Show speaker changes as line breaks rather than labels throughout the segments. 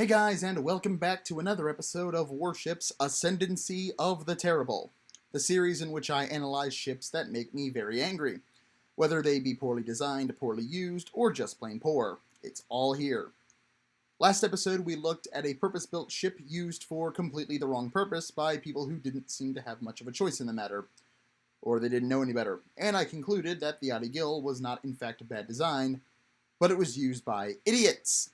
guys, and welcome back to another episode of Warships, Ascendancy of the Terrible, the series in which I analyze ships that make me very angry. Whether they be poorly designed, poorly used, or just plain poor, it's all here. Last episode we looked at a purpose-built ship used for completely the wrong purpose by people who didn't seem to have much of a choice in the matter, or they didn't know any better, and I concluded that the Adi-Gil was not in fact a bad design, but it was used by idiots.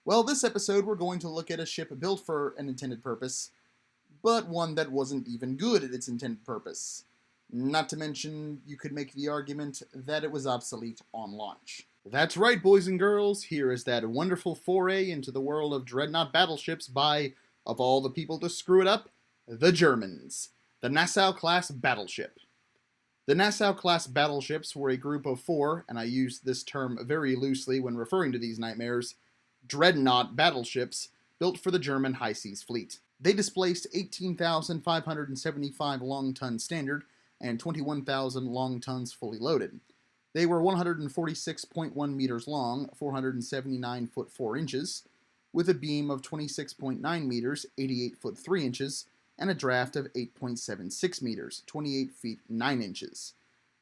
Well, this episode we're going to look at a ship built for an intended purpose, but one that wasn't even good at its intended purpose. Not to mention, you could make the argument that it was obsolete on launch. That's right, boys and girls, here is that wonderful foray into the world of dreadnought battleships by, of all the people to screw it up, the Germans. The Nassau-class battleship. The Nassau-class battleships were a group of 4, and I use this term very loosely when referring to these nightmares, dreadnought battleships built for the German high seas fleet. They displaced 18,575 long tons standard and 21,000 long tons fully loaded. They were 146.1 meters long, 479 foot 4 inches, with a beam of 26.9 meters, 88 foot 3 inches, and a draft of 8.76 meters, 28 feet 9 inches.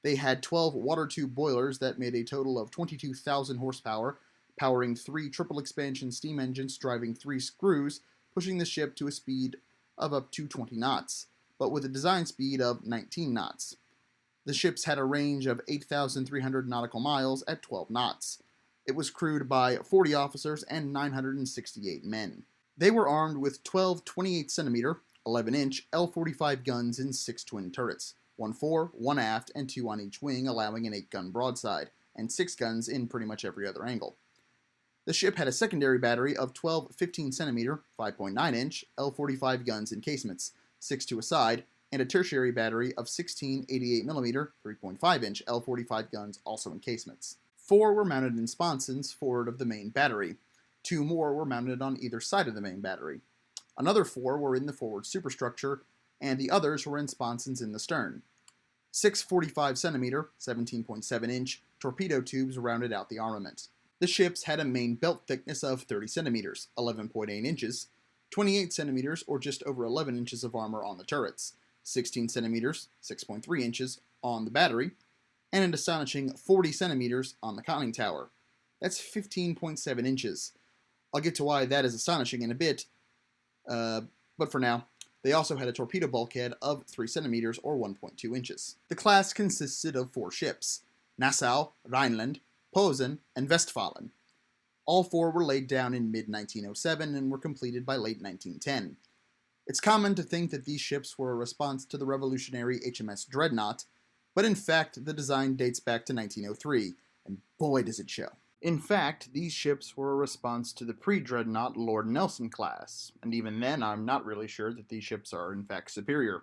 They had 12 water tube boilers that made a total of 22,000 horsepower, powering 3 triple expansion steam engines driving 3 screws, pushing the ship to a speed of up to 20 knots, but with a design speed of 19 knots. The ships had a range of 8,300 nautical miles at 12 knots. It was crewed by 40 officers and 968 men. They were armed with 12 28cm, 11-inch L-45 guns in 6 twin turrets, 1 fore, 1 aft, and 2 on each wing, allowing an 8-gun broadside, and 6 guns in pretty much every other angle. The ship had a secondary battery of 12 15cm, 5.9-inch L-45 guns in casements, 6 to a side, and a tertiary battery of 16 88mm, 3.5-inch L-45 guns also in casements. 4 were mounted in sponsons forward of the main battery. 2 more were mounted on either side of the main battery. Another 4 were in the forward superstructure, and the others were in sponsons in the stern. 6 45cm, 17.7-inch torpedo tubes rounded out the armament. The ships had a main belt thickness of 30 centimeters, 11.8 inches, 28 centimeters or just over 11 inches of armor on the turrets, 16 centimeters, 6.3 inches on the battery, and an astonishing 40 centimeters on the conning tower. That's 15.7 inches. I'll get to why that is astonishing in a bit, but for now, they also had a torpedo bulkhead of 3 centimeters or 1.2 inches. The class consisted of 4 ships: Nassau, Rhineland, Posen, and Westfalen. All 4 were laid down in mid-1907 and were completed by late 1910. It's common to think that these ships were a response to the revolutionary HMS Dreadnought, but in fact the design dates back to 1903, and boy does it show. In fact, these ships were a response to the pre-Dreadnought Lord Nelson class, and even then I'm not really sure that these ships are in fact superior.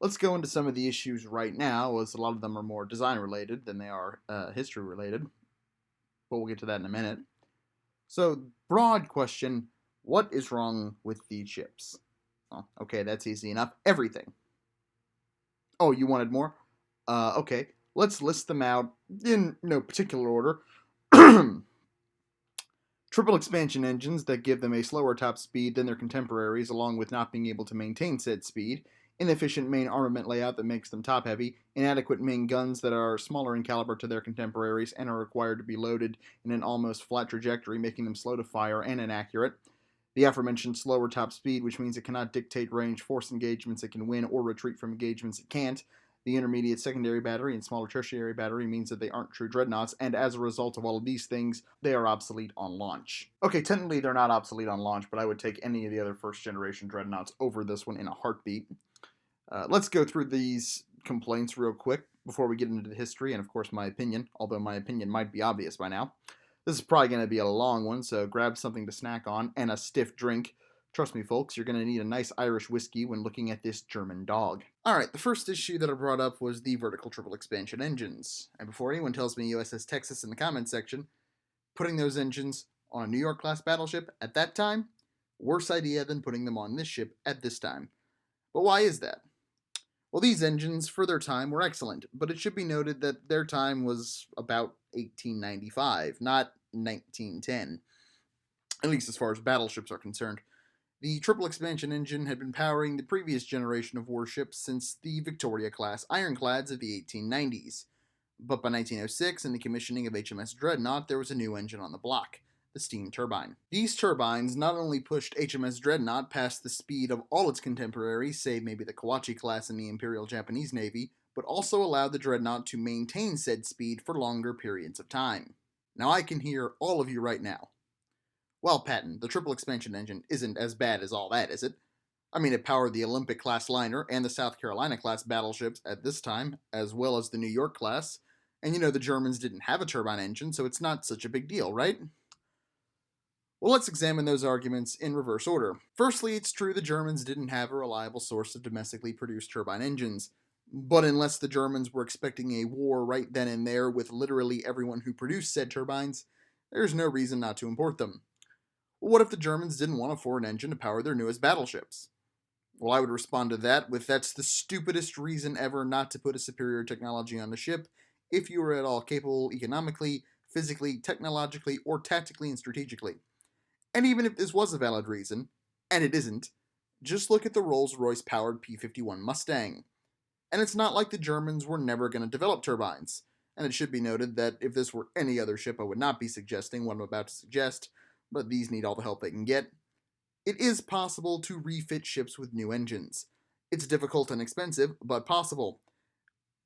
Let's go into some of the issues right now, as a lot of them are more design-related than they are history-related. But we'll get to that in a minute. So, broad question, what is wrong with these ships? Oh, okay, that's easy enough. Everything. Oh, you wanted more? Okay, let's list them out in no particular order. Triple expansion engines that give them a slower top speed than their contemporaries, along with not being able to maintain said speed. Inefficient main armament layout that makes them top-heavy, inadequate main guns that are smaller in caliber to their contemporaries and are required to be loaded in an almost flat trajectory, making them slow to fire and inaccurate. The aforementioned slower top speed, which means it cannot dictate range, force engagements it can win, or retreat from engagements it can't. The intermediate secondary battery and smaller tertiary battery means that they aren't true dreadnoughts, and as a result of all of these things, they are obsolete on launch. Okay, technically they're not obsolete on launch, but I would take any of the other first-generation dreadnoughts over this one in a heartbeat. Let's go through these complaints real quick before we get into the history and, of course, my opinion, although my opinion might be obvious by now. This is probably going to be a long one, so grab something to snack on and a stiff drink. Trust me, folks, you're going to need a nice Irish whiskey when looking at this German dog. Alright, the first issue that I brought up was the vertical triple expansion engines. And before anyone tells me USS Texas in the comments section, putting those engines on a New York-class battleship at that time, worse idea than putting them on this ship at this time. But why is that? Well, these engines, for their time, were excellent, but it should be noted that their time was about 1895, not 1910. at least as far as battleships are concerned. The triple expansion engine had been powering the previous generation of warships since the Victoria-class ironclads of the 1890s. But by 1906, in the commissioning of HMS Dreadnought, there was a new engine on the block, the steam turbine. These turbines not only pushed HMS Dreadnought past the speed of all its contemporaries, save maybe the Kawachi class in the Imperial Japanese Navy, but also allowed the Dreadnought to maintain said speed for longer periods of time. Now I can hear all of you right now. Well, Patton, the triple expansion engine isn't as bad as all that, is it? I mean, it powered the Olympic-class liner and the South Carolina-class battleships at this time, as well as the New York-class, and the Germans didn't have a turbine engine, so it's not such a big deal, right? Well, let's examine those arguments in reverse order. Firstly, it's true the Germans didn't have a reliable source of domestically produced turbine engines, but unless the Germans were expecting a war right then and there with literally everyone who produced said turbines, there's no reason not to import them. Well, what if the Germans didn't want a foreign engine to power their newest battleships? Well, I would respond to that with that's the stupidest reason ever not to put a superior technology on the ship if you are at all capable economically, physically, technologically, or tactically and strategically. And even if this was a valid reason, and it isn't, just look at the Rolls-Royce powered P-51 Mustang. And it's not like the Germans were never going to develop turbines. And it should be noted that if this were any other ship, I would not be suggesting what I'm about to suggest, but these need all the help they can get. It is possible to refit ships with new engines. It's difficult and expensive, but possible.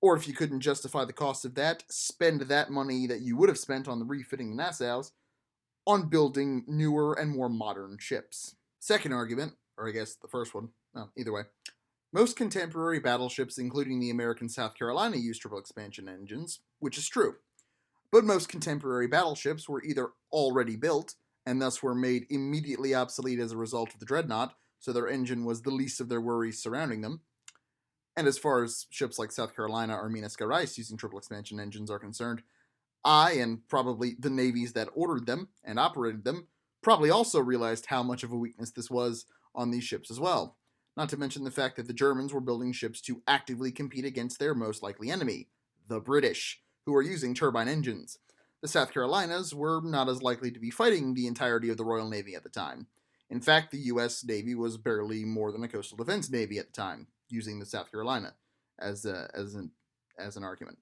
Or if you couldn't justify the cost of that, spend that money that you would have spent on the refitting the Nassaus on building newer and more modern ships. Second argument, or I guess the first one, either way. Most contemporary battleships, including the American South Carolina, use triple expansion engines, which is true. But most contemporary battleships were either already built, and thus were made immediately obsolete as a result of the Dreadnought, so their engine was the least of their worries surrounding them. And as far as ships like South Carolina or Minas Gerais using triple expansion engines are concerned, I, and probably the navies that ordered them and operated them, probably also realized how much of a weakness this was on these ships as well. Not to mention the fact that the Germans were building ships to actively compete against their most likely enemy, the British, who were using turbine engines. The South Carolinas were not as likely to be fighting the entirety of the Royal Navy at the time. In fact, the U.S. Navy was barely more than a coastal defense navy at the time, using the South Carolina as an argument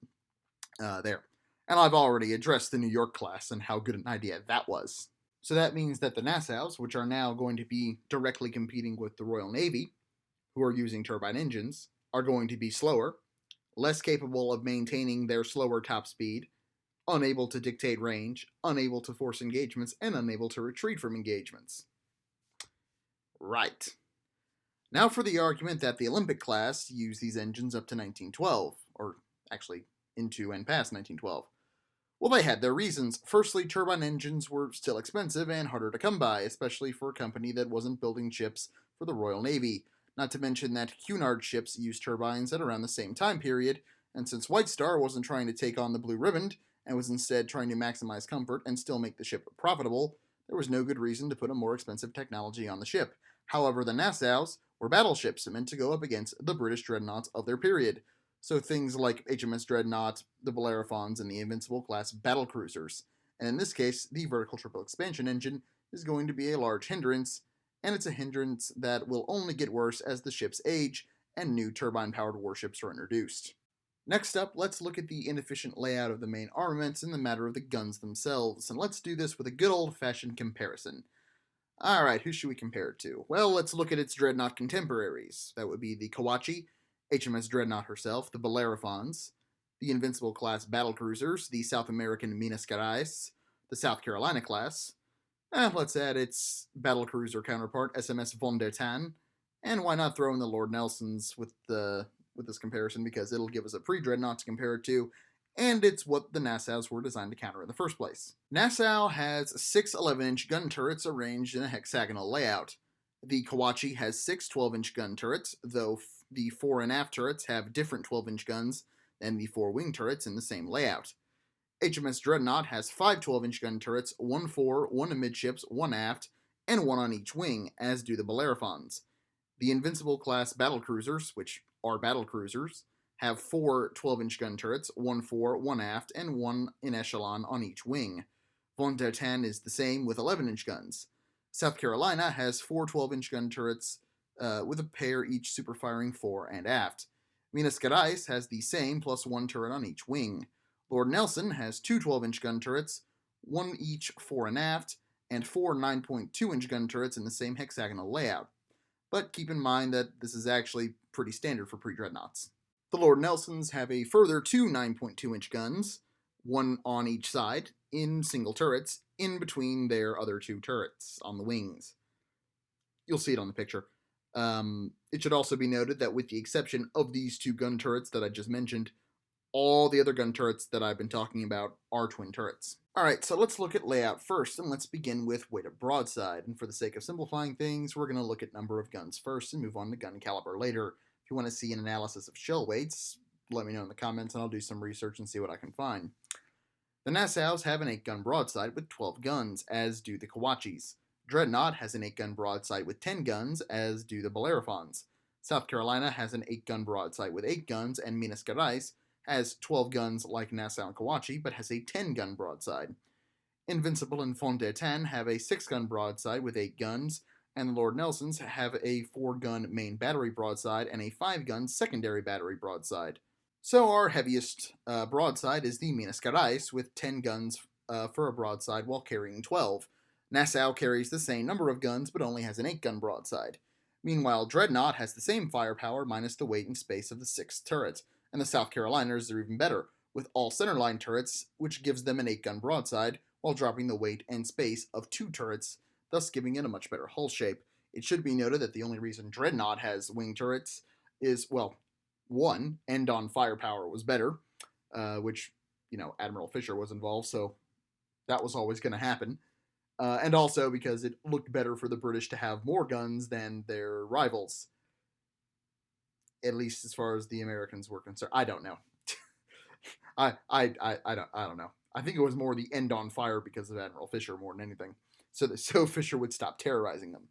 there. And I've already addressed the New York class and how good an idea that was. So that means that the Nassaus, which are now going to be directly competing with the Royal Navy, who are using turbine engines, are going to be slower, less capable of maintaining their slower top speed, unable to dictate range, unable to force engagements, and unable to retreat from engagements. Right. Now for the argument that the Olympic class used these engines up to 1912, or actually into and past 1912. Well, they had their reasons. Firstly, turbine engines were still expensive and harder to come by, especially for a company that wasn't building ships for the Royal Navy. Not to mention that Cunard ships used turbines at around the same time period, and since White Star wasn't trying to take on the Blue Riband, and was instead trying to maximize comfort and still make the ship profitable, there was no good reason to put a more expensive technology on the ship. However, the Nassaus were battleships meant to go up against the British dreadnoughts of their period, so things like HMS Dreadnought, the Bellerophons, and the Invincible-class battlecruisers. And in this case, the vertical triple expansion engine is going to be a large hindrance, and it's a hindrance that will only get worse as the ships age and new turbine-powered warships are introduced. Next up, let's look at the inefficient layout of the main armaments in the matter of the guns themselves, and let's do this with a good old-fashioned comparison. Alright, who should we compare it to? Well, let's look at its dreadnought contemporaries. That would be the Kawachi, HMS Dreadnought herself, the Bellerophons, the Invincible-class battlecruisers, the South American Minas Gerais, the South Carolina class, let's add its battlecruiser counterpart, SMS Von der Tann, and why not throw in the Lord Nelsons with this comparison, because it'll give us a pre-dreadnought to compare it to, and it's what the Nassaus were designed to counter in the first place. Nassau has 6 11-inch gun turrets arranged in a hexagonal layout. The Kawachi has 6 12-inch gun turrets, though the fore and aft turrets have different 12-inch guns than the 4 wing turrets in the same layout. HMS Dreadnought has 5 12-inch gun turrets, 1 fore, 1 amidships, 1 aft, and 1 on each wing, as do the Bellerophons. The Invincible-class battlecruisers, which are battlecruisers, have 4 12-inch gun turrets, 1 fore, 1 aft, and 1 in echelon on each wing. Von der Tann is the same with 11-inch guns. South Carolina has 4 12-inch gun turrets with a pair each super firing fore and aft. Minas Gerais has the same plus 1 turret on each wing. Lord Nelson has 2 12-inch gun turrets, 1 each fore and aft, and 4 9.2-inch gun turrets in the same hexagonal layout. But keep in mind that this is actually pretty standard for pre-dreadnoughts. The Lord Nelsons have a further 2 9.2-inch guns, 1 on each side, in single turrets, in between their other 2 turrets on the wings. You'll see it on the picture. It should also be noted that with the exception of these 2 gun turrets that I just mentioned, all the other gun turrets that I've been talking about are twin turrets. Alright, so let's look at layout first, and let's begin with weight of broadside. And for the sake of simplifying things, we're going to look at number of guns first and move on to gun caliber later. If you want to see an analysis of shell weights, let me know in the comments and I'll do some research and see what I can find. The Nassaus have an 8-gun broadside with 12 guns, as do the Kawachis. Dreadnought has an 8-gun broadside with 10 guns, as do the Bellerophons. South Carolina has an 8-gun broadside with 8 guns, and Minas Gerais has 12 guns like Nassau and Kawachi, but has a 10-gun broadside. Invincible and Fontaine have a 6-gun broadside with 8 guns, and the Lord Nelsons have a 4-gun main battery broadside and a 5-gun secondary battery broadside. So our heaviest broadside is the Minas Gerais with 10 guns for a broadside while carrying 12. Nassau carries the same number of guns but only has an 8-gun broadside. Meanwhile, Dreadnought has the same firepower minus the weight and space of the 6th turret, and the South Caroliners are even better, with all centerline turrets, which gives them an 8-gun broadside while dropping the weight and space of 2 turrets, thus giving it a much better hull shape. It should be noted that the only reason Dreadnought has wing turrets is, well, one, end-on firepower was better, which, Admiral Fisher was involved, so that was always going to happen. And also because it looked better for the British to have more guns than their rivals. At least as far as the Americans were concerned. I don't know. I don't know. I think it was more the end on fire because of Admiral Fisher more than anything. So Fisher would stop terrorizing them.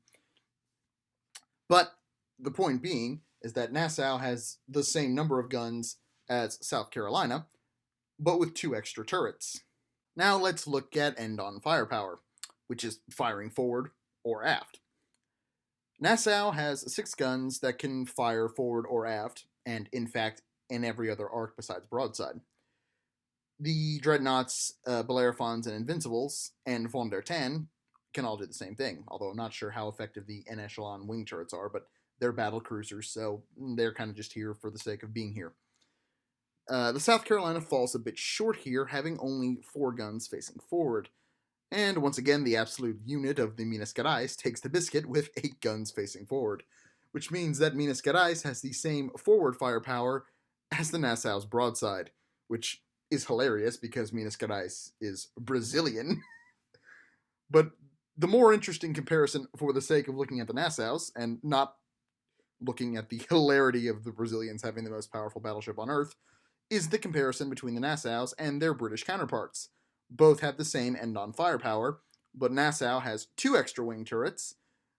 But the point being is that Nassau has the same number of guns as South Carolina, but with 2 extra turrets. Now let's look at end-on firepower, which is firing forward or aft. Nassau has 6 guns that can fire forward or aft, and in fact, in every other arc besides broadside. The Dreadnoughts, Bellerophons, and Invincibles, and Fontaine can all do the same thing, although I'm not sure how effective the en-echelon wing turrets are, but they're battle cruisers, so they're kind of just here for the sake of being here. The South Carolina falls a bit short here, having only 4 guns facing forward. And once again, the absolute unit of the Minas Gerais takes the biscuit with 8 guns facing forward, which means that Minas Gerais has the same forward firepower as the Nassau's broadside, which is hilarious because Minas Gerais is Brazilian. But the more interesting comparison, for the sake of looking at the Nassau's and not looking at the hilarity of the Brazilians having the most powerful battleship on Earth, is the comparison between the Nassau's and their British counterparts. Both have the same end-on firepower, but Nassau has 2 extra wing turrets,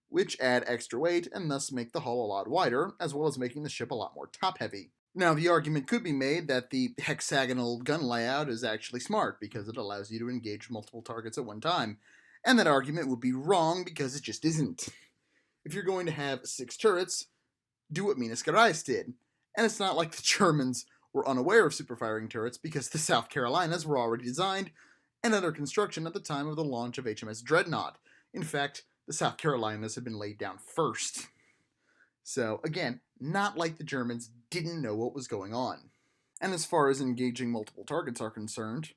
which add extra weight and thus make the hull a lot wider, as well as making the ship a lot more top-heavy. Now, the argument could be made that the hexagonal gun layout is actually smart, because it allows you to engage multiple targets at one time, and that argument would be wrong because it just isn't. If you're going to have 6 turrets, do what Minas Gerais did, and it's not like the Germans were unaware of super-firing turrets because the South Carolinas were already designed and under construction at the time of the launch of HMS Dreadnought. In fact, the South Carolinas had been laid down first. So, again, not like the Germans didn't know what was going on. And as far as engaging multiple targets are concerned,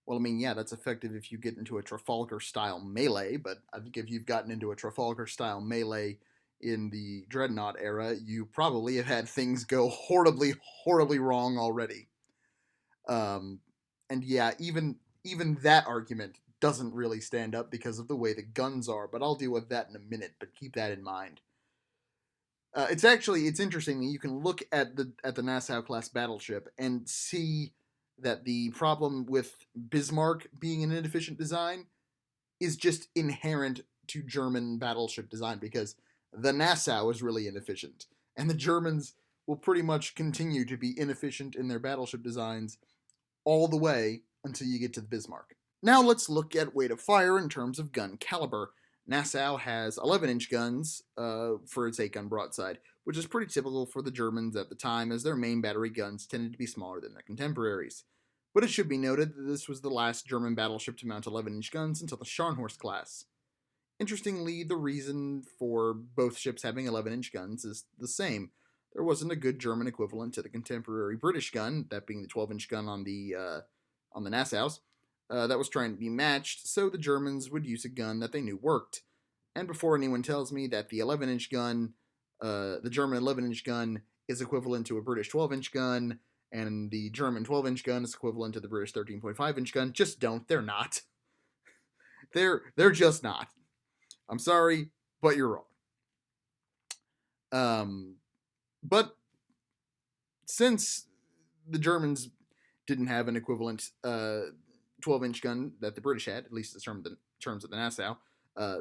well, I mean, yeah, that's effective if you get into a Trafalgar-style melee, but I think if you've gotten into a Trafalgar-style melee in the Dreadnought era, you probably have had things go horribly, horribly wrong already. And yeah, even that argument doesn't really stand up because of the way the guns are, but I'll deal with that in a minute, but keep that in mind. It's interesting that you can look at the Nassau-class battleship and see that the problem with Bismarck being an inefficient design is just inherent to German battleship design, because the Nassau is really inefficient, and the Germans will pretty much continue to be inefficient in their battleship designs all the way until you get to the Bismarck. Now let's look at weight of fire in terms of gun caliber. Nassau has 11-inch guns for its 8-gun broadside, which is pretty typical for the Germans at the time, as their main battery guns tended to be smaller than their contemporaries. But it should be noted that this was the last German battleship to mount 11-inch guns until the Scharnhorst class. Interestingly, the reason for both ships having 11-inch guns is the same. There wasn't a good German equivalent to the contemporary British gun, that being the 12-inch gun on the Nassaus, that was trying to be matched, so the Germans would use a gun that they knew worked. And before anyone tells me that the 11-inch gun, the German 11-inch gun is equivalent to a British 12-inch gun, and the German 12-inch gun is equivalent to the British 13.5-inch gun, just don't. They're not. They're just not. I'm sorry, but you're wrong. But since the Germans didn't have an equivalent 12-inch gun that the British had, at least in terms of the Nassau.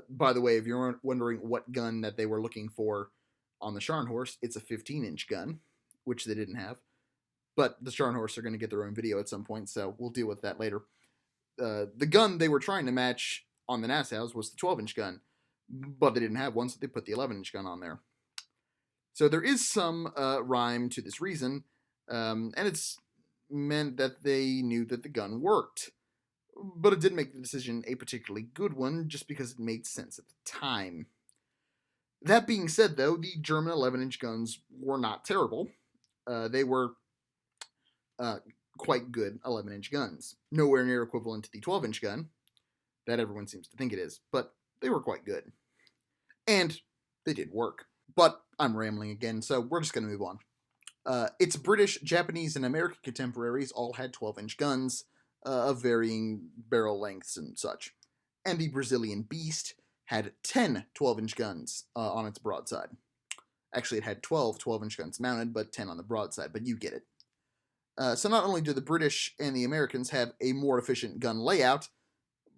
By the way, if you're wondering what gun that they were looking for on the Scharnhorst, it's a 15-inch gun, which they didn't have. But the Scharnhorst are going to get their own video at some point, so we'll deal with that later. The gun they were trying to match on the Nassaus was the 12-inch gun, but they didn't have one, so they put the 11-inch gun on there. So there is some rhyme to this reason, and it's meant that they knew that the gun worked. But it didn't make the decision a particularly good one, just because it made sense at the time. That being said, though, the German 11-inch guns were not terrible. They were quite good 11-inch guns. Nowhere near equivalent to the 12-inch gun, that everyone seems to think it is, but they were quite good. And they did work. But I'm rambling again, so we're just going to move on. Its British, Japanese, and American contemporaries all had 12-inch guns of varying barrel lengths and such. And the Brazilian Beast had 10 12-inch guns on its broadside. Actually, it had 12 12-inch guns mounted, but 10 on the broadside, but you get it. So not only do the British and the Americans have a more efficient gun layout,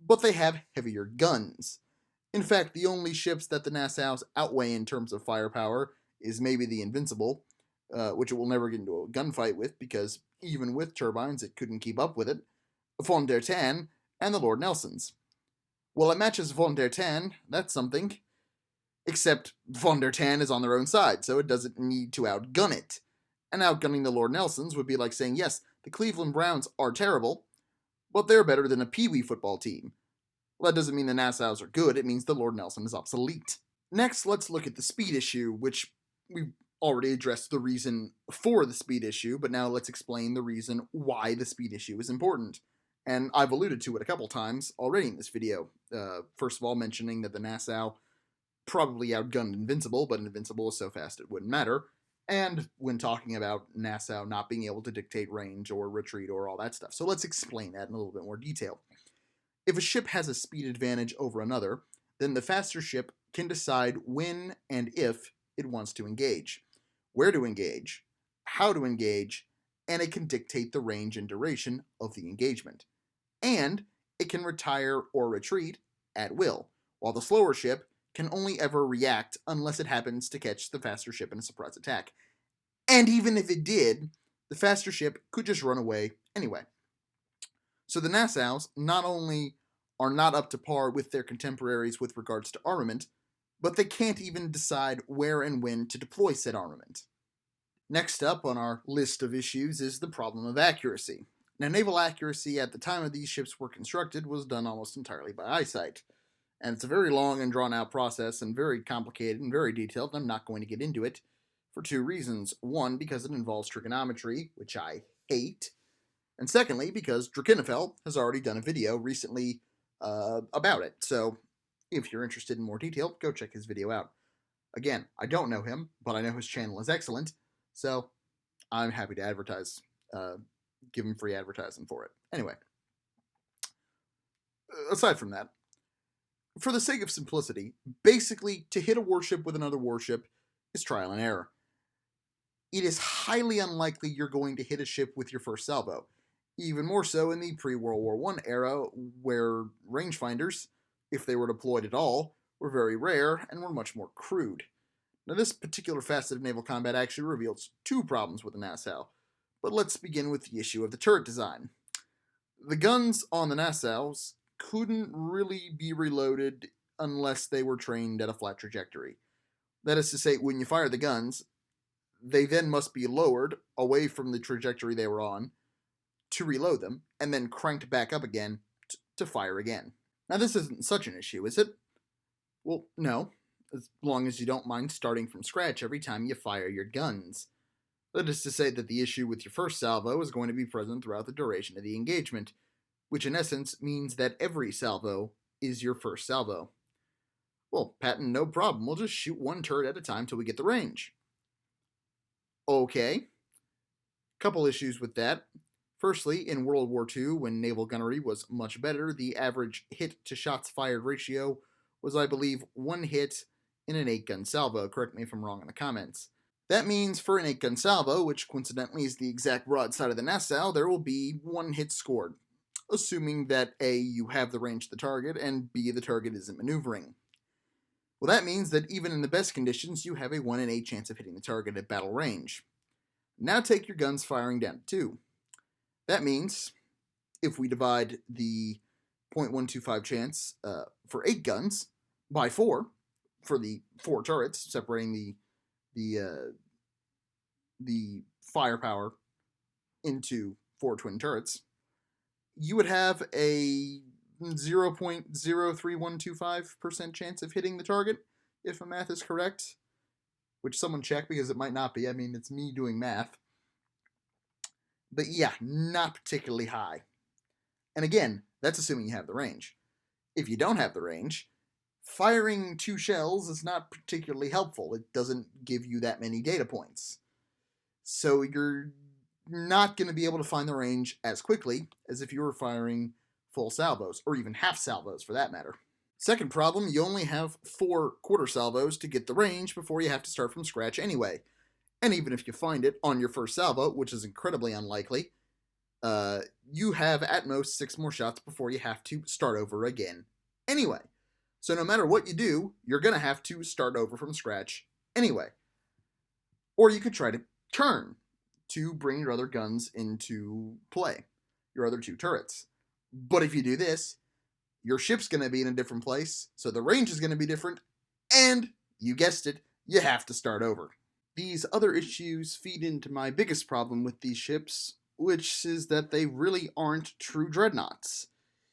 but they have heavier guns. In fact, the only ships that the Nassaus outweigh in terms of firepower is maybe the Invincible, which it will never get into a gunfight with, because even with turbines, it couldn't keep up with it, Von der Tann, and the Lord Nelsons. Well, it matches Von der Tann, that's something. Except Von der Tann is on their own side, so it doesn't need to outgun it. And outgunning the Lord Nelsons would be like saying, yes, the Cleveland Browns are terrible, but they're better than a Pee-wee football team. Well, that doesn't mean the Nassaus are good, it means the Lord Nelson is obsolete. Next, let's look at the speed issue, which we've already addressed the reason for the speed issue, but now let's explain the reason why the speed issue is important. And I've alluded to it a couple times already in this video. First of all, mentioning that the Nassau probably outgunned Invincible, but Invincible is so fast it wouldn't matter. And when talking about Nassau not being able to dictate range or retreat or all that stuff. So let's explain that in a little bit more detail. If a ship has a speed advantage over another, then the faster ship can decide when and if it wants to engage, where to engage, how to engage, and it can dictate the range and duration of the engagement. And it can retire or retreat at will, while the slower ship can only ever react unless it happens to catch the faster ship in a surprise attack. And even if it did, the faster ship could just run away anyway. So the Nassaus not only are not up to par with their contemporaries with regards to armament, but they can't even decide where and when to deploy said armament. Next up on our list of issues is the problem of accuracy. Now, naval accuracy at the time of these ships were constructed was done almost entirely by eyesight. And it's a very long and drawn-out process and very complicated and very detailed, and I'm not going to get into it for two reasons. One, because it involves trigonometry, which I hate. And secondly, because Drakenfell has already done a video recently about it. So if you're interested in more detail, go check his video out. Again, I don't know him, but I know his channel is excellent, so I'm happy to advertise, give him free advertising for it. Anyway, aside from that, for the sake of simplicity, basically, to hit a warship with another warship is trial and error. It is highly unlikely you're going to hit a ship with your first salvo. Even more so in the pre-World War I era, where rangefinders, if they were deployed at all, were very rare and were much more crude. Now, this particular facet of naval combat actually reveals two problems with the Nassau, but let's begin with the issue of the turret design. The guns on the Nassaus couldn't really be reloaded unless they were trained at a flat trajectory. That is to say, when you fire the guns, they then must be lowered away from the trajectory they were on to reload them, and then cranked back up again to fire again. Now, this isn't such an issue, is it? Well, no, as long as you don't mind starting from scratch every time you fire your guns. That is to say that the issue with your first salvo is going to be present throughout the duration of the engagement, which in essence means that every salvo is your first salvo. Well, Patton, no problem. We'll just shoot one turret at a time till we get the range. Okay. Couple issues with that. Firstly, in World War II, when naval gunnery was much better, the average hit to shots fired ratio was, I believe, 1 hit in an 8-gun salvo. Correct me if I'm wrong in the comments. That means for an 8-gun salvo, which coincidentally is the exact broadside of the Nassau, there will be 1 hit scored, assuming that A, you have the range of the target, and B, the target isn't maneuvering. Well, that means that even in the best conditions, you have a 1 in 8 chance of hitting the target at battle range. Now take your guns firing down to 2. That means, if we divide the 0.125 chance for 8 guns by 4, for the 4 turrets, separating the firepower into 4 twin turrets, you would have a 0.03125% chance of hitting the target, if my math is correct. Which someone check, because it might not be. I mean, it's me doing math. But yeah, not particularly high. And again, that's assuming you have the range. If you don't have the range, firing 2 shells is not particularly helpful. It doesn't give you that many data points. So you're not going to be able to find the range as quickly as if you were firing full salvos, or even half salvos for that matter. Second problem, you only have 4 quarter salvos to get the range before you have to start from scratch anyway. And even if you find it on your first salvo, which is incredibly unlikely, you have at most 6 more shots before you have to start over again anyway. So no matter what you do, you're going to have to start over from scratch anyway. Or you could try to turn to bring your other guns into play, your other 2 turrets. But if you do this, your ship's going to be in a different place, so the range is going to be different, and, you guessed it, you have to start over. These other issues feed into my biggest problem with these ships, which is that they really aren't true dreadnoughts.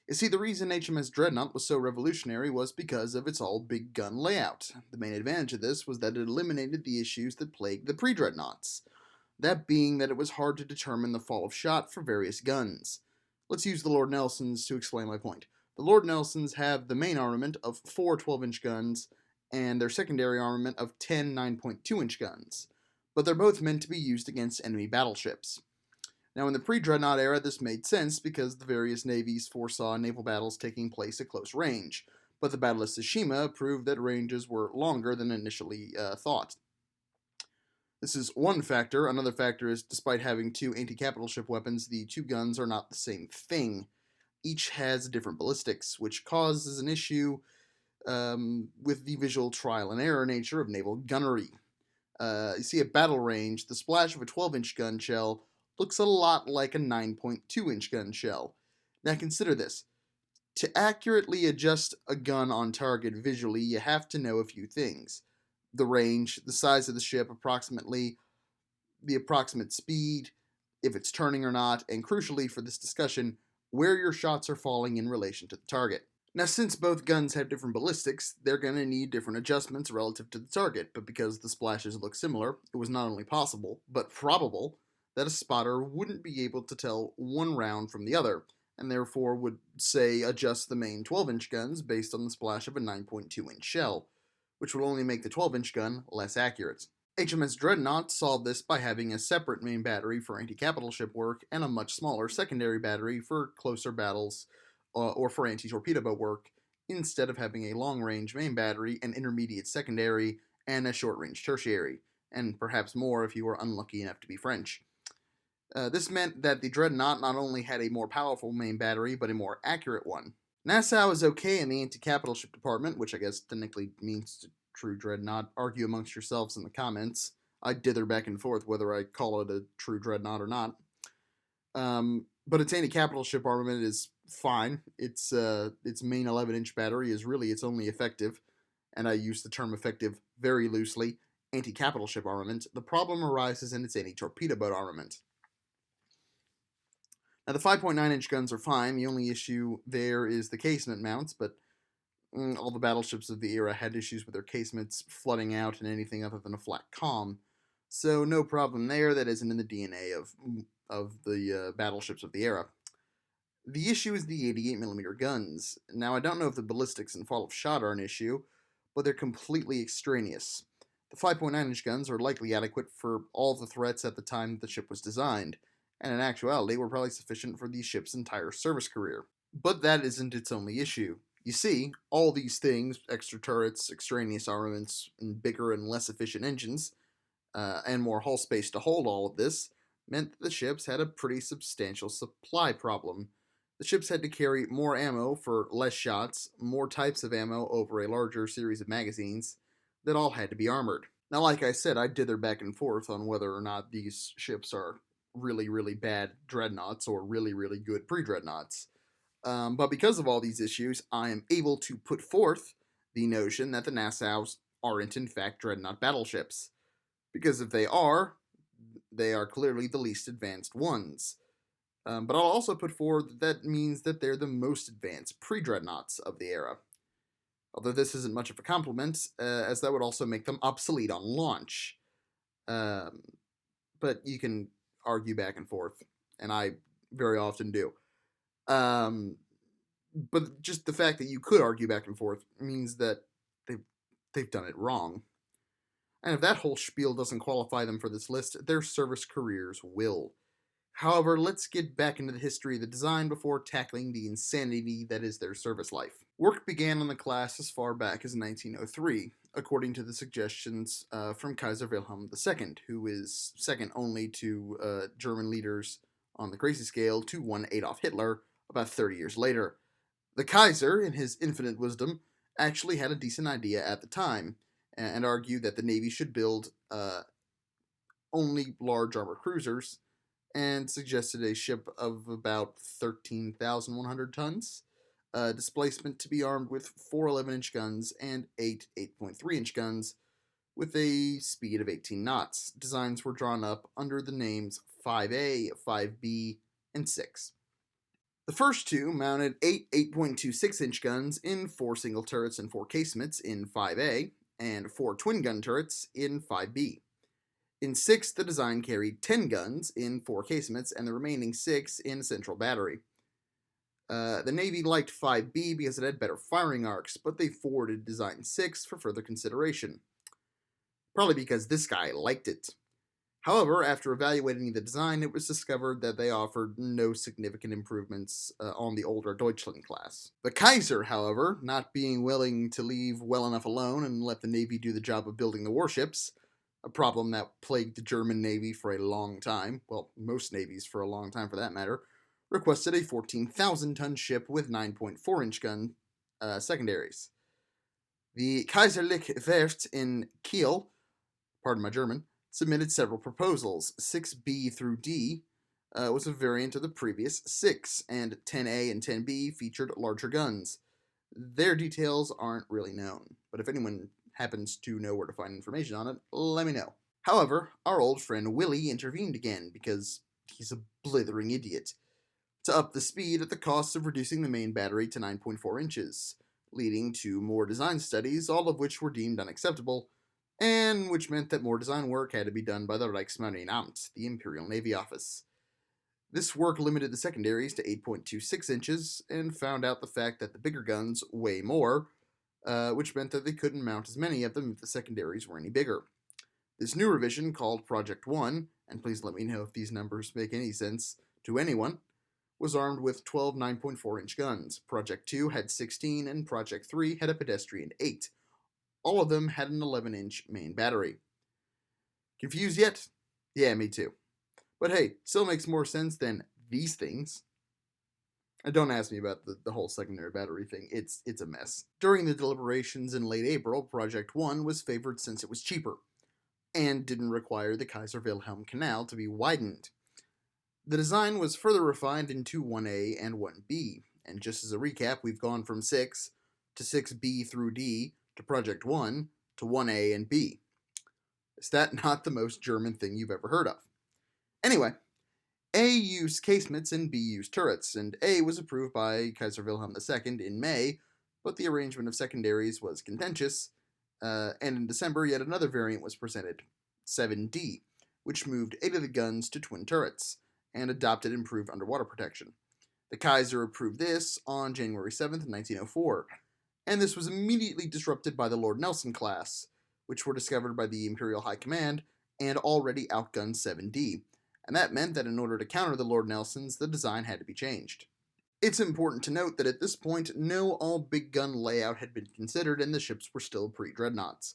You see, the reason HMS Dreadnought was so revolutionary was because of its all-big gun layout. The main advantage of this was that it eliminated the issues that plagued the pre-dreadnoughts, that being that it was hard to determine the fall of shot for various guns. Let's use the Lord Nelsons to explain my point. The Lord Nelsons have the main armament of 4 12-inch guns, and their secondary armament of 10 9.2-inch guns, but they're both meant to be used against enemy battleships. Now, in the pre-dreadnought era, this made sense because the various navies foresaw naval battles taking place at close range, but the Battle of Tsushima proved that ranges were longer than initially thought. This is one factor. Another factor is, despite having 2 anti-capital ship weapons, the 2 guns are not the same thing. Each has different ballistics, which causes an issue with the visual trial and error nature of naval gunnery. You see, at battle range, the splash of a 12-inch gun shell looks a lot like a 9.2-inch gun shell. Now consider this. To accurately adjust a gun on target visually, you have to know a few things. The range, the size of the ship approximately, the approximate speed, if it's turning or not, and crucially for this discussion, where your shots are falling in relation to the target. Now, since both guns have different ballistics, they're going to need different adjustments relative to the target, but because the splashes look similar, it was not only possible, but probable, that a spotter wouldn't be able to tell one round from the other, and therefore would, say, adjust the main 12-inch guns based on the splash of a 9.2-inch shell, which will only make the 12-inch gun less accurate. HMS Dreadnought solved this by having a separate main battery for anti-capital ship work and a much smaller secondary battery for closer battles or for anti-torpedo boat work, instead of having a long-range main battery, an intermediate secondary, and a short-range tertiary, and perhaps more if you were unlucky enough to be French. This meant that the Dreadnought not only had a more powerful main battery, but a more accurate one. Nassau is okay in the anti-capital ship department, which I guess technically means true Dreadnought. Argue amongst yourselves in the comments. I dither back and forth whether I call it a true Dreadnought or not. But its anti-capital ship armament is fine. Its main 11-inch battery is really its only effective, and I use the term effective very loosely, anti-capital ship armament. The problem arises in its anti-torpedo boat armament. Now, the 5.9-inch guns are fine. The only issue there is the casement mounts, but all the battleships of the era had issues with their casements flooding out in anything other than a flat calm. So no problem there. That isn't in the DNA of the battleships of the era. The issue is the 88mm guns. Now, I don't know if the ballistics and fall of shot are an issue, but they're completely extraneous. The 5.9-inch guns are likely adequate for all the threats at the time that the ship was designed, and in actuality were probably sufficient for the ship's entire service career. But that isn't its only issue. You see, all these things, extra turrets, extraneous armaments, and bigger and less efficient engines, and more hull space to hold all of this, meant that the ships had a pretty substantial supply problem. The ships had to carry more ammo for less shots, more types of ammo over a larger series of magazines that all had to be armored. Now, like I said, I dither back and forth on whether or not these ships are really, really bad dreadnoughts or really, really good pre-dreadnoughts. But because of all these issues, I am able to put forth the notion that the Nassaus aren't in fact dreadnought battleships. Because if they are clearly the least advanced ones. But I'll also put forward that means that they're the most advanced pre-dreadnoughts of the era. Although this isn't much of a compliment, as that would also make them obsolete on launch. But you can argue back and forth, and I very often do. But just the fact that you could argue back and forth means that they've done it wrong. And if that whole spiel doesn't qualify them for this list, their service careers will. However, let's get back into the history of the design before tackling the insanity that is their service life. Work began on the class as far back as 1903, according to the suggestions from Kaiser Wilhelm II, who is second only to German leaders on the crazy scale to one Adolf Hitler about 30 years later. The Kaiser, in his infinite wisdom, actually had a decent idea at the time, and argued that the Navy should build only large armor cruisers, and suggested a ship of about 13,100 tons, displacement to be armed with 4 11-inch guns and 8 8.3-inch guns, with a speed of 18 knots. Designs were drawn up under the names 5A, 5B, and 6. The first two mounted 8 8.26-inch guns in 4 single turrets and 4 casemates in 5A, and 4 twin-gun turrets in 5B. In 6, the design carried 10 guns in 4 casemates and the remaining 6 in a central battery. The Navy liked 5B because it had better firing arcs, but they forwarded Design 6 for further consideration. Probably because this guy liked it. However, after evaluating the design, it was discovered that they offered no significant improvements on the older Deutschland class. The Kaiser, however, not being willing to leave well enough alone and let the Navy do the job of building the warships, a problem that plagued the German Navy for a long time, well, most navies for a long time for that matter, requested a 14,000-ton ship with 9.4-inch gun secondaries. The Kaiserliche Werft in Kiel, pardon my German, submitted several proposals. 6B through D was a variant of the previous 6, and 10A and 10B featured larger guns. Their details aren't really known, but if anyone happens to know where to find information on it, let me know. However, our old friend Willie intervened again, because he's a blithering idiot, to up the speed at the cost of reducing the main battery to 9.4 inches, leading to more design studies, all of which were deemed unacceptable, and which meant that more design work had to be done by the Reichsmarinamt, the Imperial Navy Office. This work limited the secondaries to 8.26 inches, and found out the fact that the bigger guns weigh more, which meant that they couldn't mount as many of them if the secondaries were any bigger. This new revision, called Project 1, and please let me know if these numbers make any sense to anyone, was armed with 12 9.4-inch guns. Project 2 had 16, and Project 3 had a pedestrian 8. All of them had an 11-inch main battery. Confused yet? Yeah, me too. But hey, still makes more sense than these things. And don't ask me about the whole secondary battery thing. It's a mess. During the deliberations in late April, Project 1 was favored since it was cheaper, and didn't require the Kaiser Wilhelm Canal to be widened. The design was further refined into 1A and 1B, and just as a recap, we've gone from 6 to 6B through D to Project 1 to 1A and B. Is that not the most German thing you've ever heard of? Anyway, A used casemates and B used turrets, and A was approved by Kaiser Wilhelm II in May, but the arrangement of secondaries was contentious, and in December yet another variant was presented, 7D, which moved 8 of the guns to twin turrets, and adopted improved underwater protection. The Kaiser approved this on January 7th, 1904, and this was immediately disrupted by the Lord Nelson class, which were discovered by the Imperial High Command and already outgunned 7D, and that meant that in order to counter the Lord Nelsons, the design had to be changed. It's important to note that at this point, no all-big gun layout had been considered and the ships were still pre-dreadnoughts.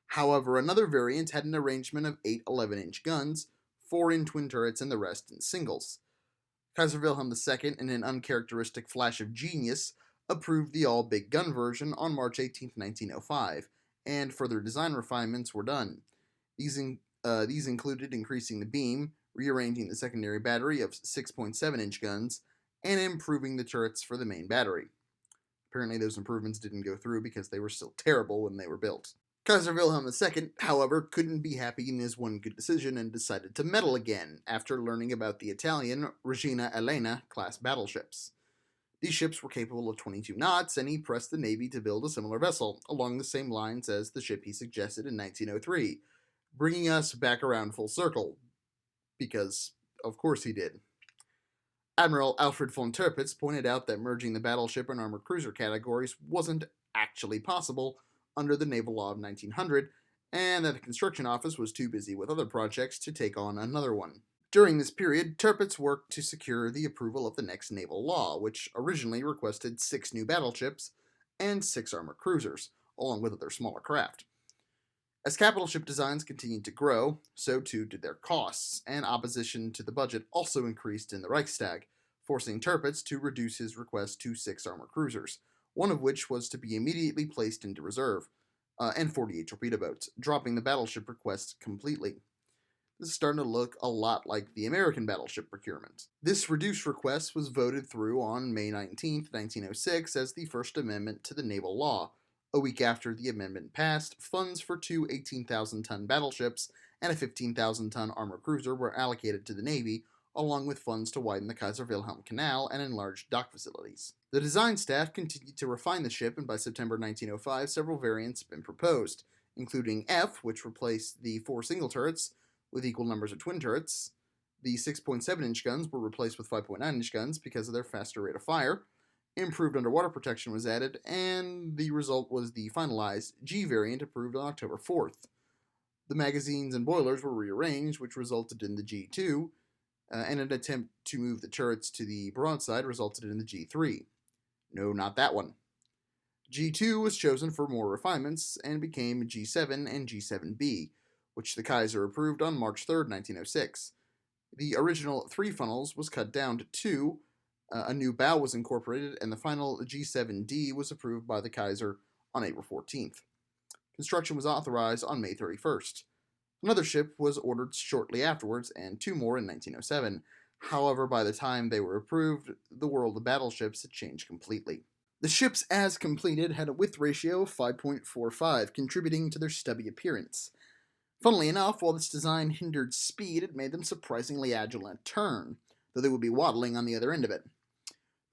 However, another variant had an arrangement of 8 11-inch guns, 4 in twin turrets and the rest in singles. Kaiser Wilhelm II, in an uncharacteristic flash of genius, approved the all-big gun version on March 18, 1905, and further design refinements were done. These included increasing the beam, rearranging the secondary battery of 6.7-inch guns, and improving the turrets for the main battery. Apparently those improvements didn't go through because they were still terrible when they were built. Kaiser Wilhelm II, however, couldn't be happy in his one good decision and decided to meddle again after learning about the Italian Regina Elena class battleships. These ships were capable of 22 knots, and he pressed the Navy to build a similar vessel, along the same lines as the ship he suggested in 1903, bringing us back around full circle, because of course he did. Admiral Alfred von Tirpitz pointed out that merging the battleship and armored cruiser categories wasn't actually possible under the Naval Law of 1900, and that the construction office was too busy with other projects to take on another one. During this period, Tirpitz worked to secure the approval of the next naval law, which originally requested 6 new battleships and 6 armored cruisers, along with other smaller craft. As capital ship designs continued to grow, so too did their costs, and opposition to the budget also increased in the Reichstag, forcing Tirpitz to reduce his request to 6 armored cruisers, one of which was to be immediately placed into reserve, and 48 torpedo boats, dropping the battleship request completely. This is starting to look a lot like the American battleship procurement. This reduced request was voted through on May 19, 1906 as the First Amendment to the Naval Law. A week after the amendment passed, funds for 2 18,000-ton battleships and a 15,000-ton armored cruiser were allocated to the Navy, along with funds to widen the Kaiser Wilhelm Canal and enlarge dock facilities. The design staff continued to refine the ship, and by September 1905, several variants have been proposed, including F, which replaced the 4 single turrets with equal numbers of twin turrets. The 6.7-inch guns were replaced with 5.9-inch guns because of their faster rate of fire. Improved underwater protection was added, and the result was the finalized G variant approved on October 4th. The magazines and boilers were rearranged, which resulted in the G2, and an attempt to move the turrets to the broadside resulted in the G3. No, not that one. G2 was chosen for more refinements and became G7 and G7B, which the Kaiser approved on March 3, 1906. The original 3 funnels was cut down to 2, a new bow was incorporated, and the final G7D was approved by the Kaiser on April 14th. Construction was authorized on May 31st. Another ship was ordered shortly afterwards, and 2 more in 1907. However, by the time they were approved, the world of battleships had changed completely. The ships as completed had a width ratio of 5.45, contributing to their stubby appearance. Funnily enough, while this design hindered speed, it made them surprisingly agile in a turn, though they would be waddling on the other end of it.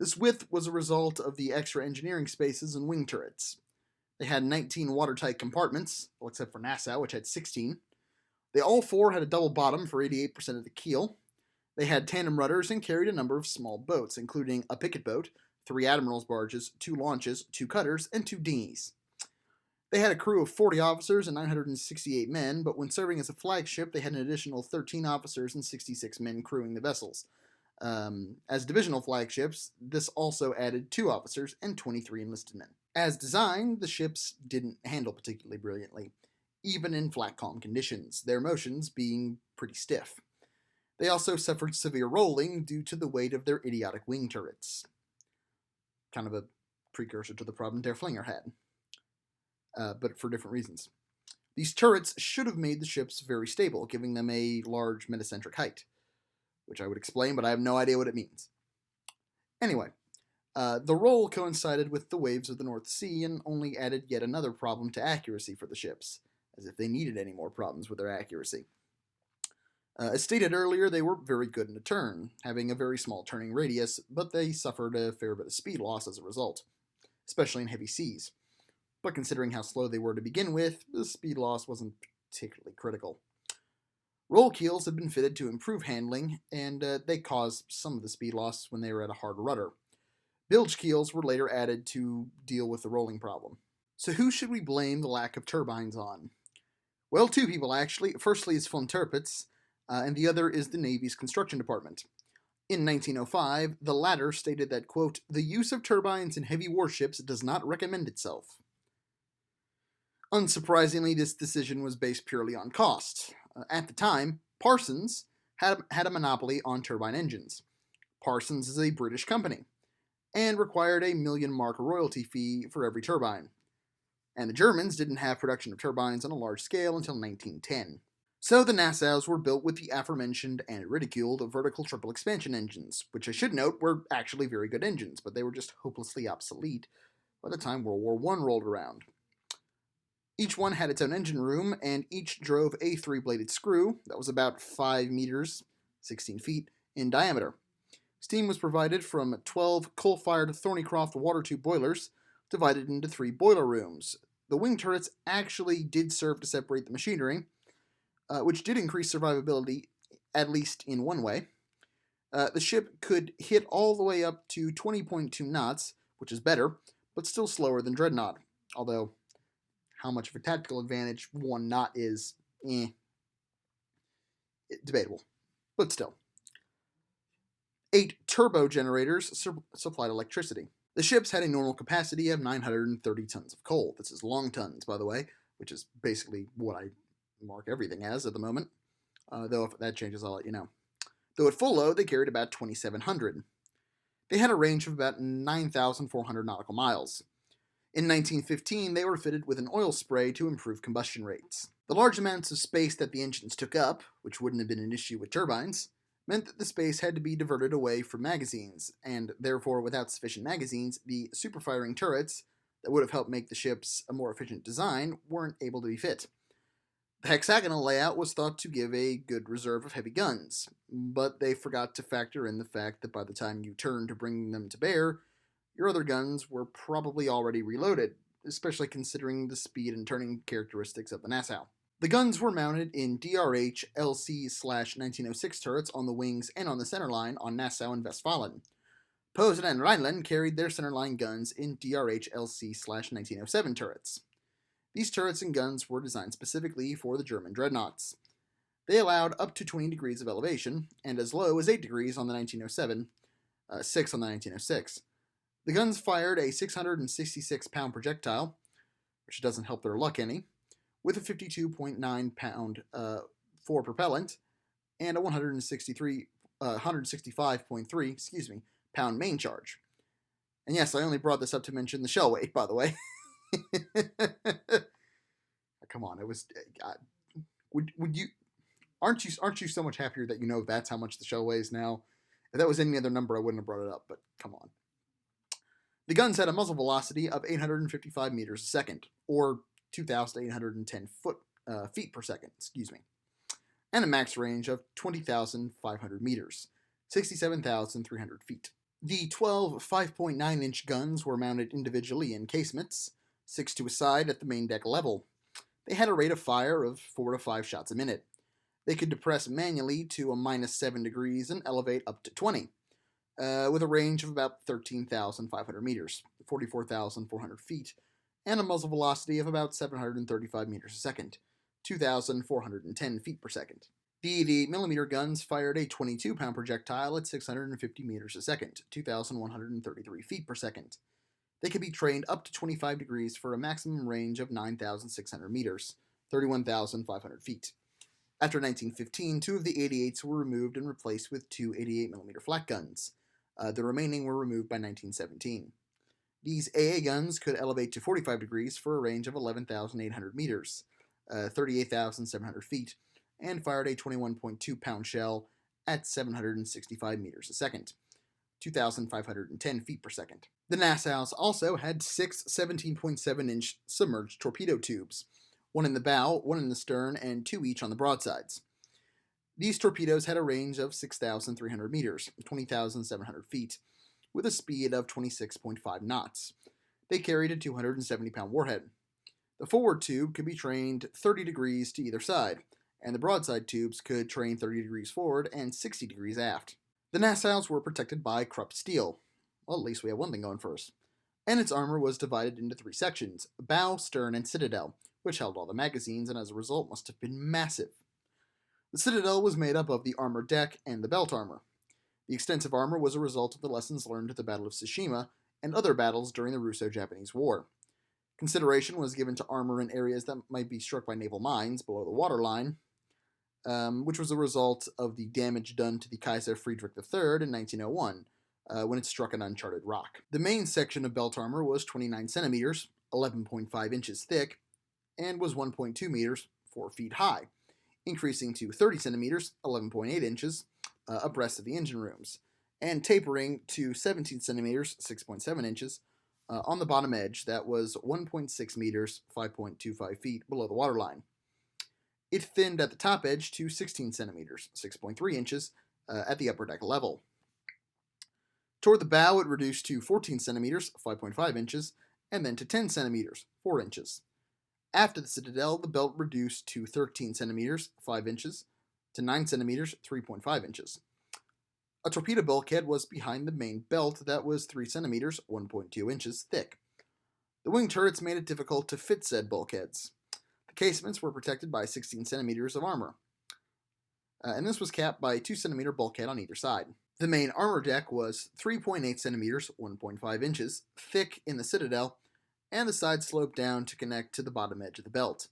This width was a result of the extra engineering spaces and wing turrets. They had 19 watertight compartments, well, except for Nassau, which had 16. They all 4 had a double bottom for 88% of the keel. They had tandem rudders and carried a number of small boats, including a picket boat, 3 admiral's barges, 2 launches, 2 cutters, and 2 dinghies. They had a crew of 40 officers and 968 men, but when serving as a flagship, they had an additional 13 officers and 66 men crewing the vessels. As divisional flagships, this also added 2 officers and 23 enlisted men. As designed, the ships didn't handle particularly brilliantly, even in flat calm conditions, their motions being pretty stiff. They also suffered severe rolling due to the weight of their idiotic wing turrets. Kind of a precursor to the problem Der Flinger had, but for different reasons. These turrets should have made the ships very stable, giving them a large metacentric height. which I would explain, but I have no idea what it means. Anyway, the roll coincided with the waves of the North Sea and only added yet another problem to accuracy for the ships, as if they needed any more problems with their accuracy. As stated earlier, they were very good in a turn, having a very small turning radius, but they suffered a fair bit of speed loss as a result, especially in heavy seas. But considering how slow they were to begin with, the speed loss wasn't particularly critical. Roll keels had been fitted to improve handling, and they caused some of the speed loss when they were at a hard rudder. Bilge keels were later added to deal with the rolling problem. So who should we blame the lack of turbines on? Well, two people actually. Firstly is von Tirpitz, and the other is the Navy's construction department. In 1905, the latter stated that, quote, "The use of turbines in heavy warships does not recommend itself." Unsurprisingly, this decision was based purely on cost. At the time, Parsons had a monopoly on turbine engines. Parsons is a British company, and required a £1 million royalty fee for every turbine. And the Germans didn't have production of turbines on a large scale until 1910. So the Nassaus were built with the aforementioned and ridiculed vertical triple expansion engines, which I should note were actually very good engines, but they were just hopelessly obsolete by the time World War I rolled around. Each one had its own engine room, and each drove a 3-bladed screw that was about 5 meters, 16 feet, in diameter. Steam was provided from 12 coal-fired Thornycroft water tube boilers, divided into 3 boiler rooms. The wing turrets actually did serve to separate the machinery, which did increase survivability, at least in one way. The ship could hit all the way up to 20.2 knots, which is better, but still slower than Dreadnought, although how much of a tactical advantage 1 knot is, debatable, but still. 8 turbo generators supplied electricity. The ships had a normal capacity of 930 tons of coal. This is long tons, by the way, which is basically what I mark everything as at the moment. Though if that changes, I'll let you know. Though at full load, they carried about 2,700. They had a range of about 9,400 nautical miles. In 1915, they were fitted with an oil spray to improve combustion rates. The large amounts of space that the engines took up, which wouldn't have been an issue with turbines, meant that the space had to be diverted away from magazines, and therefore without sufficient magazines, the superfiring turrets that would have helped make the ships a more efficient design weren't able to be fit. The hexagonal layout was thought to give a good reserve of heavy guns, but they forgot to factor in the fact that by the time you turned to bring them to bear, your other guns were probably already reloaded, especially considering the speed and turning characteristics of the Nassau. The guns were mounted in DRH LC/1906 turrets on the wings and on the centerline on Nassau and Westfalen. Posen and Rhineland carried their centerline guns in DRH LC/1907 turrets. These turrets and guns were designed specifically for the German dreadnoughts. They allowed up to 20 degrees of elevation, and as low as 8 degrees on the 1907, 6 on the 1906. The guns fired a 666-pound projectile, which doesn't help their luck any, with a 52.9-pound for propellant, and a 165.3 pound main charge. And yes, I only brought this up to mention the shell weight, by the way. Come on, it was. Would you? Aren't you so much happier that you know that's how much the shell weighs now? If that was any other number, I wouldn't have brought it up. But come on. The guns had a muzzle velocity of 855 meters a second, or 2,810 feet per second, and a max range of 20,500 meters, 67,300 feet. The 12 5.9-inch guns were mounted individually in casemates, 6 to a side at the main deck level. They had a rate of fire of 4 to 5 shots a minute. They could depress manually to a -7 degrees and elevate up to 20. With a range of about 13,500 meters, 44,400 feet, and a muzzle velocity of about 735 meters a second, 2,410 feet per second. The 88mm guns fired a 22-pound projectile at 650 meters a second, 2,133 feet per second. They could be trained up to 25 degrees for a maximum range of 9,600 meters, 31,500 feet. After 1915, 2 of the 88s were removed and replaced with 2 88mm flak guns. The remaining were removed by 1917. These AA guns could elevate to 45 degrees for a range of 11,800 meters, 38,700 feet, and fired a 21.2-pound shell at 765 meters a second, 2,510 feet per second. The Nassaus also had 6 17.7-inch submerged torpedo tubes, one in the bow, one in the stern, and 2 each on the broadsides. These torpedoes had a range of 6,300 meters, 20,700 feet, with a speed of 26.5 knots. They carried a 270-pound warhead. The forward tube could be trained 30 degrees to either side, and the broadside tubes could train 30 degrees forward and 60 degrees aft. The Nassaus were protected by Krupp steel. Well, at least we have one thing going for us. And its armor was divided into 3 sections, bow, stern, and citadel, which held all the magazines and as a result must have been massive. The citadel was made up of the armored deck and the belt armor. The extensive armor was a result of the lessons learned at the Battle of Tsushima and other battles during the Russo-Japanese War. Consideration was given to armor in areas that might be struck by naval mines below the waterline, which was a result of the damage done to the Kaiser Friedrich III in 1901, when it struck an uncharted rock. The main section of belt armor was 29 centimeters, 11.5 inches thick, and was 1.2 meters, 4 feet high, increasing to 30 centimeters, 11.8 inches, abreast of the engine rooms, and tapering to 17 centimeters, 6.7 inches, on the bottom edge that was 1.6 meters, 5.25 feet below the waterline. It thinned at the top edge to 16 centimeters, 6.3 inches, at the upper deck level. Toward the bow, it reduced to 14 centimeters, 5.5 inches, and then to 10 centimeters, 4 inches. After the citadel, the belt reduced to 13 centimeters, 5 inches, to 9 centimeters, 3.5 inches. A torpedo bulkhead was behind the main belt that was 3 centimeters, 1.2 inches thick. The wing turrets made it difficult to fit said bulkheads. The casements were protected by 16 centimeters of armor, and this was capped by a 2 centimeter bulkhead on either side. The main armor deck was 3.8 centimeters, 1.5 inches, thick in the citadel, and the sides sloped down to connect to the bottom edge of the belt.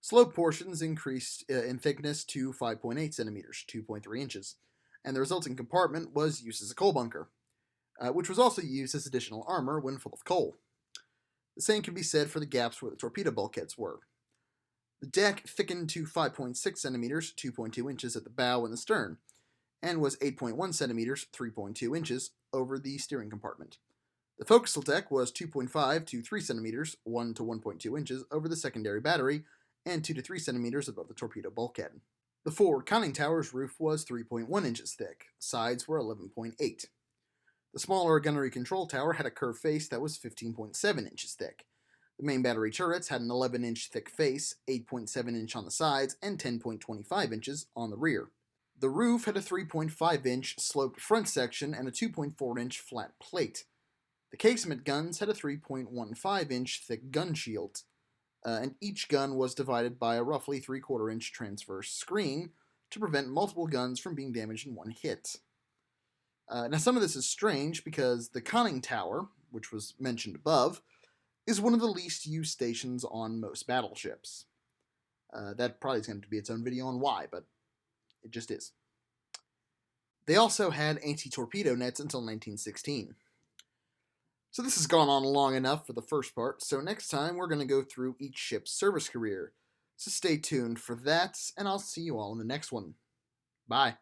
Slope portions increased in thickness to 5.8 centimeters, 2.3 inches, and the resulting compartment was used as a coal bunker, which was also used as additional armor when full of coal. The same can be said for the gaps where the torpedo bulkheads were. The deck thickened to 5.6 centimeters, 2.2 inches at the bow and the stern, and was 8.1 centimeters, 3.2 inches, over the steering compartment. The forecastle deck was 2.5 to 3 centimeters, 1 to 1.2 inches, over the secondary battery, and 2 to 3 centimeters above the torpedo bulkhead. The forward conning tower's roof was 3.1 inches thick, sides were 11.8. The smaller gunnery control tower had a curved face that was 15.7 inches thick. The main battery turrets had an 11-inch thick face, 8.7 inch on the sides, and 10.25 inches on the rear. The roof had a 3.5-inch sloped front section and a 2.4-inch flat plate. The casement guns had a 3.15-inch thick gun shield, and each gun was divided by a roughly 3/4-inch transverse screen to prevent multiple guns from being damaged in one hit. Now, some of this is strange because the conning tower, which was mentioned above, is one of the least used stations on most battleships. That probably is going to be its own video on why, but it just is. They also had anti-torpedo nets until 1916. So this has gone on long enough for the first part, so next time we're going to go through each ship's service career. So stay tuned for that, and I'll see you all in the next one. Bye.